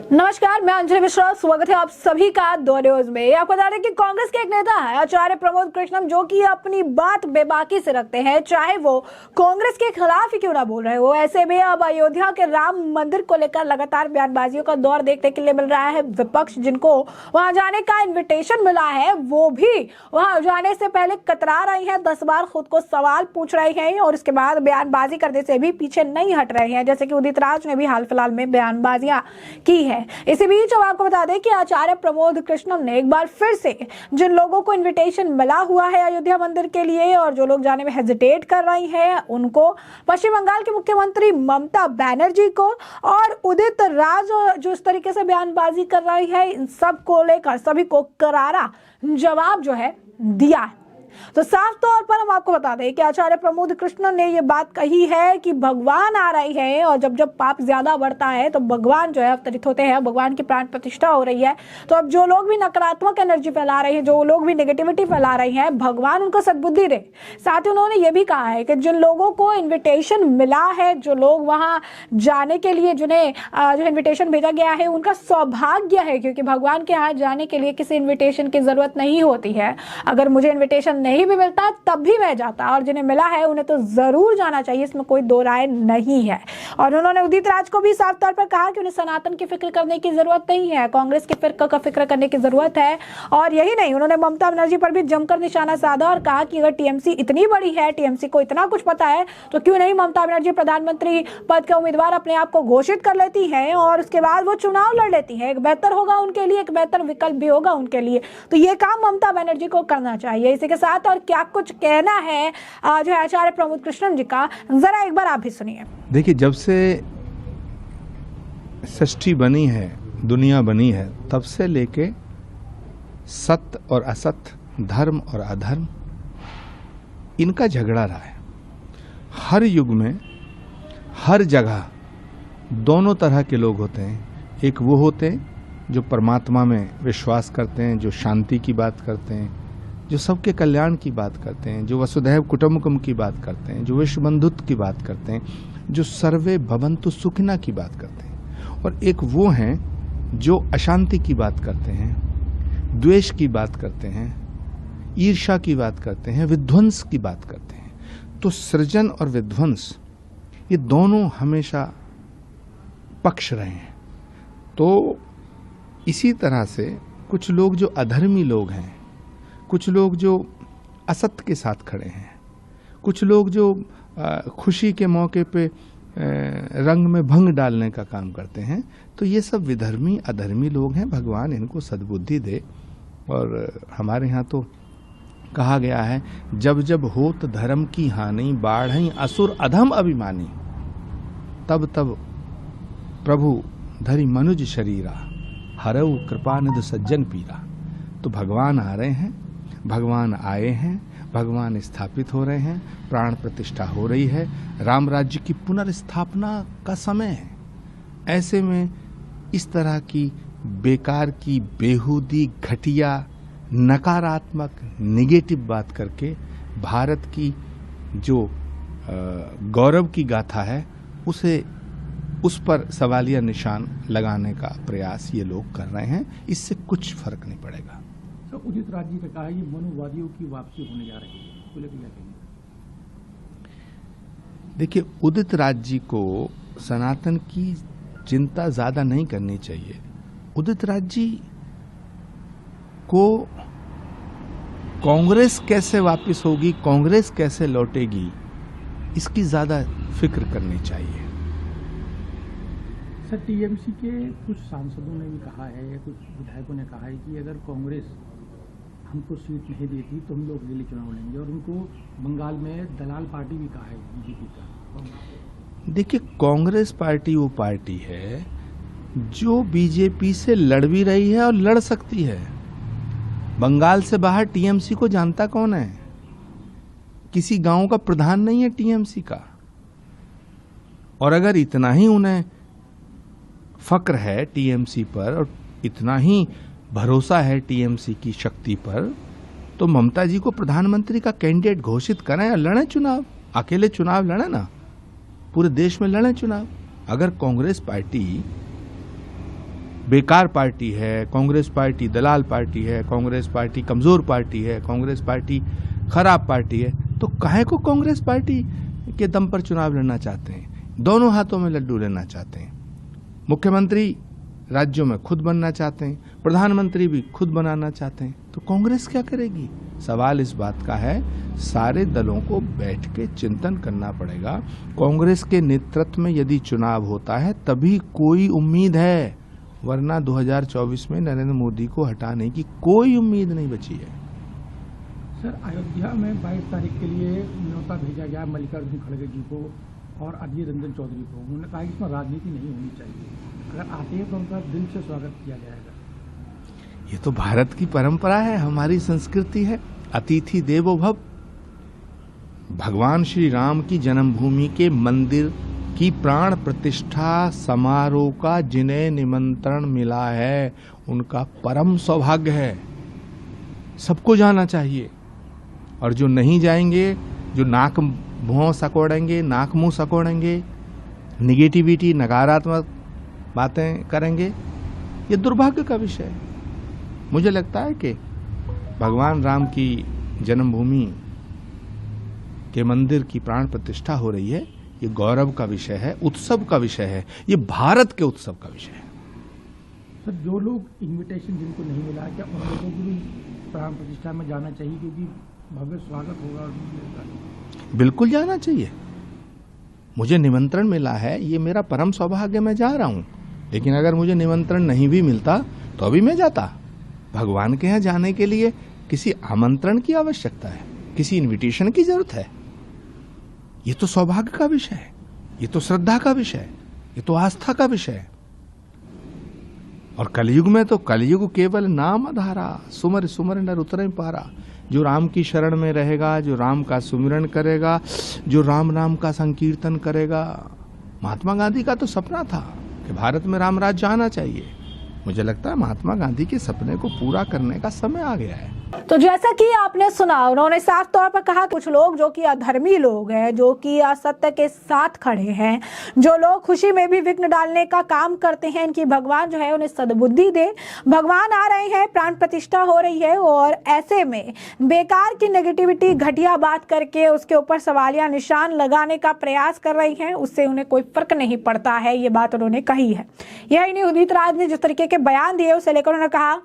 नमस्कार, मैं अंजलि मिश्रा। स्वागत है आप सभी का दो न्यूज में। आपको बता दें कि कांग्रेस के एक नेता है आचार्य प्रमोद कृष्णम, जो कि अपनी बात बेबाकी से रखते हैं, चाहे वो कांग्रेस के खिलाफ ही क्यों ना बोल रहे हो। ऐसे में अब अयोध्या के राम मंदिर को लेकर लगातार बयानबाजियों का दौर देखने के लिए मिल रहा है। विपक्ष जिनको वहां जाने का इन्विटेशन मिला है, वो भी वहां जाने से पहले कतरा रही है, 10 बार खुद को सवाल पूछ रही है और उसके बाद बयानबाजी करने से भी पीछे नहीं हट रहे हैं, जैसे कि उदित राज ने भी हाल फिलहाल में बयानबाजियां की है। इसी बीच अब आपको बता दें कि आचार्य प्रमोद कृष्णम ने एक बार फिर से जिन लोगों को इनविटेशन मिला हुआ है अयोध्या मंदिर के लिए और जो लोग जाने में हेजिटेट कर रही हैं, उनको पश्चिम बंगाल की मुख्यमंत्री ममता बनर्जी को और उदित राज जो इस तरीके से बयानबाजी कर रही है, इन सब को लेकर सभी को करारा जवाब जो है दिया है। तो साफ तौर पर हम आपको बता दें कि आचार्य प्रमोद कृष्णन ने ये बात कही है कि भगवान आ रही है और जब जब पाप ज्यादा बढ़ता है तो भगवान जो है अवतरित होते हैं, भगवान की प्राण प्रतिष्ठा हो रही है। तो अब जो लोग भी नकारात्मक एनर्जी फैला रहे हैं, जो लोग भी नेगेटिविटी फैला रहे हैं, भगवान उनको सद्बुद्धि दे। साथ ही उन्होंने ये भी कहा है कि जिन लोगों को इन्विटेशन मिला है, जो लोग वहां जाने के लिए जिन्हें जो इन्विटेशन भेजा गया है, उनका सौभाग्य है, क्योंकि भगवान के यहाँ जाने के लिए किसी इन्विटेशन की जरूरत नहीं होती है। अगर मुझे इन्विटेशन नहीं भी मिलता तब भी मैं जाता, और जिन्हें मिला है उन्हें तो जरूर जाना चाहिए, इसमें कोई दो राय नहीं है। और उन्होंने उदित राज को भी साफ तौर पर कहा कि उन्हें सनातन की फिक्र करने की जरूरत नहीं है, कांग्रेस की फिक्र का फिक्र करने की जरूरत है। और यही नहीं, उन्होंने ममता बनर्जी पर भी जमकर निशाना साधा और कहा कि अगर टीएमसी इतनी बड़ी है, टीएमसी को इतना कुछ पता है, तो क्यों नहीं ममता बनर्जी प्रधानमंत्री पद का उम्मीदवार अपने आप को घोषित कर लेती है और उसके बाद वो चुनाव लड़ लेती है। एक बेहतर होगा उनके लिए, एक बेहतर विकल्प भी होगा उनके लिए। तो ये काम ममता बनर्जी को करना चाहिए। इसी के साथ और क्या कुछ कहना है जो है आचार्य प्रमोद कृष्णन जी का, जरा एक बार आप भी सुनिए। देखिए, जब से सृष्टि बनी है, दुनिया बनी है, तब से लेके सत्य और असत्य, धर्म और अधर्म, इनका झगड़ा रहा है। हर युग में, हर जगह दोनों तरह के लोग होते हैं। एक वो होते हैं जो परमात्मा में विश्वास करते हैं, जो शांति की बात करते हैं, जो सबके कल्याण की बात करते हैं, जो वसुधैव कुटुम्बकम की बात करते हैं, जो विश्व बंधुत्व की बात करते हैं, जो सर्वे भवन्तु सुखिना की बात करते हैं। और एक वो हैं जो अशांति की बात करते हैं, द्वेष की बात करते हैं, ईर्ष्या की बात करते हैं, विध्वंस की बात करते हैं। तो सृजन और विध्वंस, ये दोनों हमेशा पक्ष रहे हैं। तो इसी तरह से कुछ लोग जो अधर्मी लोग हैं, कुछ लोग जो असत्य के साथ खड़े हैं, कुछ लोग जो खुशी के मौके पे रंग में भंग डालने का काम करते हैं, तो ये सब विधर्मी अधर्मी लोग हैं। भगवान इनको सद्बुद्धि दे। और हमारे यहाँ तो कहा गया है, जब जब होत धर्म की हानि, बाढ़ई असुर अधम अभिमानी, तब तब प्रभु धरि मनुज शरीरा, हरऊ कृपानिधि सज्जन पीरा। तो भगवान आ रहे हैं, भगवान आए हैं, भगवान स्थापित हो रहे हैं, प्राण प्रतिष्ठा हो रही है, राम राज्य की पुनर्स्थापना का समय है। ऐसे में इस तरह की बेकार की, बेहूदी, घटिया, नकारात्मक, नेगेटिव बात करके भारत की जो गौरव की गाथा है, उस पर सवालिया निशान लगाने का प्रयास ये लोग कर रहे हैं। इससे कुछ फर्क नहीं पड़ेगा। तो उदित राज जी ने कहा ये मनुवादियों की वापसी होने जा रही है, तो लेकर क्या कहेंगे? देखिए, उदित राज जी को सनातन की चिंता ज्यादा नहीं करनी चाहिए। उदित राज जी को कांग्रेस कैसे वापस होगी, कांग्रेस कैसे लौटेगी, इसकी ज्यादा फिक्र करनी चाहिए। सर, टीएमसी के कुछ सांसदों ने भी कहा है या कुछ विधायकों ने कहा है कि अगर कांग्रेस हमको सीट नहीं देती तो हम लोग अकेले चुनाव लड़ेंगे, और उनको बंगाल में दलाल पार्टी भी कहा है बीजेपी का। देखिए, कांग्रेस पार्टी वो पार्टी है जो बीजेपी से लड़ भी रही है और लड़ सकती है। बंगाल से बाहर टीएमसी को जानता कौन है? किसी गांव का प्रधान नहीं है टीएमसी का। और अगर इतना ही उन्हें फक्र है टीएमसी पर और इतना ही भरोसा है टीएमसी की शक्ति पर, तो ममता जी को प्रधानमंत्री का कैंडिडेट घोषित करें और लड़ें चुनाव। अकेले चुनाव लड़ें ना, पूरे देश में लड़ें चुनाव। अगर कांग्रेस पार्टी बेकार पार्टी है, कांग्रेस पार्टी दलाल पार्टी है, कांग्रेस पार्टी कमजोर पार्टी है, कांग्रेस पार्टी खराब पार्टी है, तो काहे को कांग्रेस पार्टी के दम पर चुनाव लड़ना चाहते हैं? दोनों हाथों में लड्डू लेना चाहते हैं। मुख्यमंत्री राज्यों में खुद बनना चाहते हैं, प्रधानमंत्री भी खुद बनाना चाहते हैं, तो कांग्रेस क्या करेगी? सवाल इस बात का है, सारे दलों को बैठ के चिंतन करना पड़ेगा। कांग्रेस के नेतृत्व में यदि चुनाव होता है तभी कोई उम्मीद है, वरना 2024 में नरेंद्र मोदी को हटाने की कोई उम्मीद नहीं बची है। सर, अयोध्या में 22 तारीख के लिए न्योता भेजा गया मल्लिकार्जुन खड़गे जी को और अधीर रंजन चौधरी को। उन्होंने कहा कि इसमें राजनीति नहीं होनी चाहिए, अगर आते हैं तो उनका दिल से स्वागत किया जाएगा। ये तो भारत की परंपरा है, हमारी संस्कृति है, अतिथि देवो भव। भगवान श्री राम की जन्मभूमि के मंदिर की प्राण प्रतिष्ठा समारोह का जिन्हें निमंत्रण मिला है उनका परम सौभाग्य है, सबको जाना चाहिए। और जो नहीं जाएंगे, जो नाक मुंह सकोड़ेंगे, नाक मुंह सकोड़ेंगे, निगेटिविटी नकारात्मक बातें करेंगे, ये दुर्भाग्य का विषय है। मुझे लगता है कि भगवान राम की जन्मभूमि के मंदिर की प्राण प्रतिष्ठा हो रही है, ये गौरव का विषय है, उत्सव का विषय है, ये भारत के उत्सव का विषय है। सर, जो लोग इनविटेशन जिनको नहीं मिला, क्या उन लोगों को भी प्राण प्रतिष्ठा में जाना चाहिए, क्योंकि भव्य स्वागत होगा? बिल्कुल जाना चाहिए। मुझे निमंत्रण मिला है, ये मेरा परम सौभाग्य, मैं जा रहा हूं। लेकिन अगर मुझे निमंत्रण नहीं भी मिलता तो भी मैं जाता। भगवान के यहाँ जाने के लिए किसी आमंत्रण की आवश्यकता है, किसी इनविटेशन की जरूरत है? ये तो सौभाग्य का विषय है, ये तो श्रद्धा का विषय है, ये तो आस्था का विषय है। और कलयुग में तो कलयुग केवल नाम आधारा, सुमर सुमर नर उतरे पारा। जो राम की शरण में रहेगा, जो राम का सुमिरन करेगा, जो राम नाम का संकीर्तन करेगा। महात्मा गांधी का तो सपना था कि भारत में राम राज्य आना चाहिए। मुझे लगता है महात्मा गांधी के सपने को पूरा करने का समय आ गया है। तो जैसा कि आपने सुना, उन्होंने साफ तौर पर कहा कुछ लोग जो कि अधर्मी लोग हैं, जो कि असत्य के साथ खड़े हैं, जो लोग खुशी में भी विघ्न डालने का काम करते हैं, इनकी भगवान जो है उन्हें सद्बुद्धि दे। भगवान आ रहे हैं, प्राण प्रतिष्ठा हो रही है, और ऐसे में बेकार की नेगेटिविटी, घटिया बात करके उसके ऊपर सवालिया निशान लगाने का प्रयास कर रही हैं, उससे उन्हें कोई फर्क नहीं पड़ता है। ये बात उन्होंने कही है। यही नहीं, उदित राज ने जिस तरीके के बयान दिए उसे लेकर उन्होंने कहा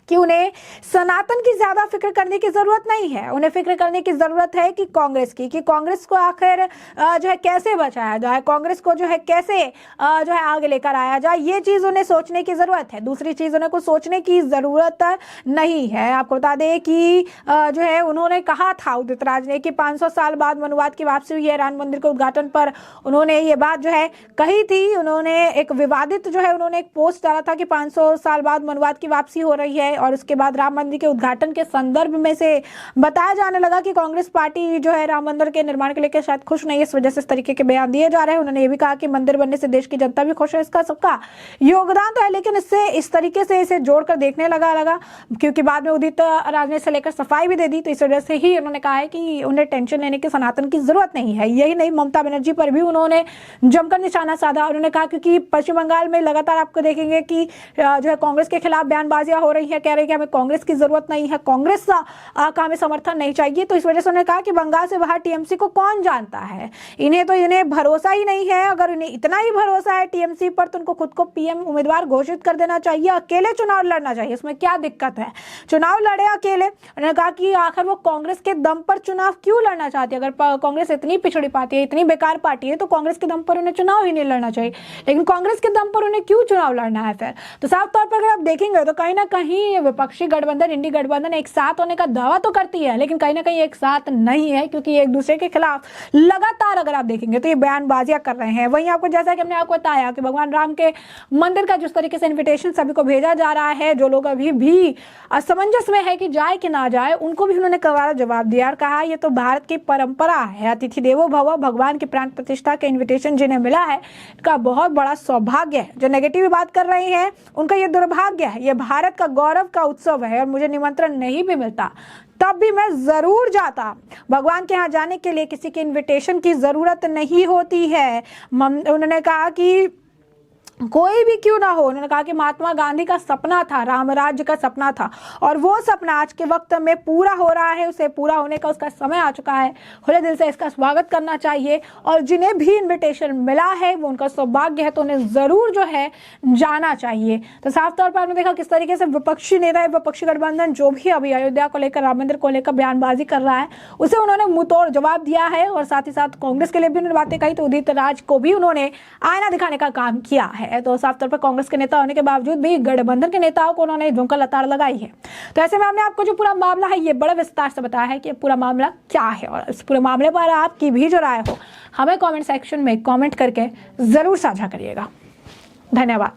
कि उन्हें सनातन की ज्यादा फिक्र करने की जरूरत नहीं है, उन्हें फिक्र करने की जरूरत है कि कांग्रेस की, कि कांग्रेस को आखिर जो है कैसे बचाया जाए, कांग्रेस को जो है कैसे जो है आगे लेकर आया जाए, ये चीज उन्हें सोचने की जरूरत है। दूसरी चीज उन्हें कुछ सोचने की जरूरत नहीं है। आपको बता दें कि जो है उन्होंने कहा था उदित राज ने कि 500 साल बाद मनुवाद की वापसी हुई है। राम मंदिर के उद्घाटन पर उन्होंने ये बात जो है कही थी। उन्होंने एक विवादित जो है उन्होंने एक पोस्ट डाला था कि 500 साल बाद मनुवाद की वापसी हो रही है, और उसके बाद राम मंदिर के उद्घाटन के संदर्भ में से बताया जाने लगा कि कांग्रेस पार्टी जो है राम मंदिर के निर्माण के लेकर शायद खुश नहीं है, इस वजह से इस तरीके के बयान दिए जा रहे हैं। उन्होंने ये भी कहा कि मंदिर बनने से देश की जनता भी खुश है, इसका सबका योगदान तो है, लेकिन इससे इस तरीके से इसे जोड़कर देखने लगा क्योंकि बाद में उदित राज ने इसे लेकर सफाई भी दे दी, तो इस वजह से ही उन्होंने कहा है कि उन्हें टेंशन लेने की सनातन की जरूरत नहीं है। यही नहीं, ममता बनर्जी पर भी उन्होंने जमकर निशाना साधा। उन्होंने कहा क्योंकि पश्चिम बंगाल में लगातार आपको देखेंगे कि जो है कांग्रेस के खिलाफ बयानबाजियां हो रही है, कह रहे हैं कि हमें कांग्रेस की जरूरत नहीं है, कांग्रेस का हमें समर्थन नहीं चाहिए। तो इस वजह से उन्होंने कहा कि बंगाल से बाहर टीएमसी को कौन जानता है, इन्हें भरोसा ही नहीं है। अगर इन्हें इतना ही भरोसा है टीएमसी पर तो उनको खुद को पीएम उम्मीदवार घोषित कर देना चाहिए, अकेले चुनाव लड़ना चाहिए, इसमें क्या दिक्कत है, चुनाव लड़े अकेले। उन्होंने कहा कि आखिर वो कांग्रेस के दम पर चुनाव क्यों लड़ना चाहती है? अगर कांग्रेस इतनी पिछड़ी पार्टी है, इतनी बेकार पार्टी है, तो कांग्रेस के दम पर उन्हें चुनाव ही नहीं लड़ना चाहिए। लेकिन कांग्रेस के दम पर उन्हें क्यों चुनाव लड़ना है फिर? तो साफ तौर पर अगर आप देखेंगे तो कहीं ना कहीं विपक्षी गठबंधन, इंडी गठबंधन एक साथ होने का दावा तो करती है, लेकिन कहीं ना कहीं एक साथ नहीं है, क्योंकि एक दूसरे के खिलाफ लगातार अगर आप देखेंगे तो ये बयानबाजियां कर रहे हैं। वहीं आपको जैसा कि हमने आपको बताया कि भगवान राम के मंदिर का जिस तरीके से इन्विटेशन सभी को भेजा जा रहा है, जो लोग अभी भी असमंजस में है कि जाए कि ना जाए, उनको भी उन्होंने करारा जवाब दिया और कहा ये तो भारत की परंपरा है, अतिथि देवो भव, भगवान की प्राण प्रतिष्ठा के इन्विटेशन जिन्हें मिला है का बहुत बड़ा सौभाग्य है। जो नेगेटिव बात कर रहे हैं उनका ये दुर्भाग्य है। ये भारत का गौरव का उत्सव है और मुझे निमंत्रण नहीं भी मिलता तब भी मैं जरूर जाता। भगवान के यहाँ जाने के लिए किसी के इन्विटेशन की जरूरत नहीं होती है। उन्होंने कहा कि कोई भी क्यों ना हो, उन्होंने कहा कि महात्मा गांधी का सपना था, राम राज्य का सपना था, और वो सपना आज के वक्त में पूरा हो रहा है, उसे पूरा होने का उसका समय आ चुका है। खुले दिल से इसका स्वागत करना चाहिए, और जिन्हें भी इनविटेशन मिला है वो उनका सौभाग्य है, तो उन्हें जरूर जो है जाना चाहिए। तो साफ तौर पर आपने देखा किस तरीके से विपक्षी नेता, विपक्षी गठबंधन जो भी अभी अयोध्या को लेकर, राम मंदिर को लेकर बयानबाजी कर रहा है, उसे उन्होंने मुंहतोड़ जवाब दिया है, और साथ ही साथ कांग्रेस के लिए भी उन्होंने बातें कही, तो उदित राज को भी उन्होंने आईना दिखाने का काम किया है। तो साफ तौर पर कांग्रेस के नेता होने के बावजूद भी गठबंधन के नेताओं को उन्होंने जमकर लताड़ लगाई है। तो ऐसे में हमने आपको जो पूरा मामला है ये बड़े विस्तार से बताया है कि पूरा मामला क्या है, और इस पूरे मामले पर आपकी भी जो राय हो हमें कमेंट सेक्शन में कमेंट करके जरूर साझा करिएगा। धन्यवाद।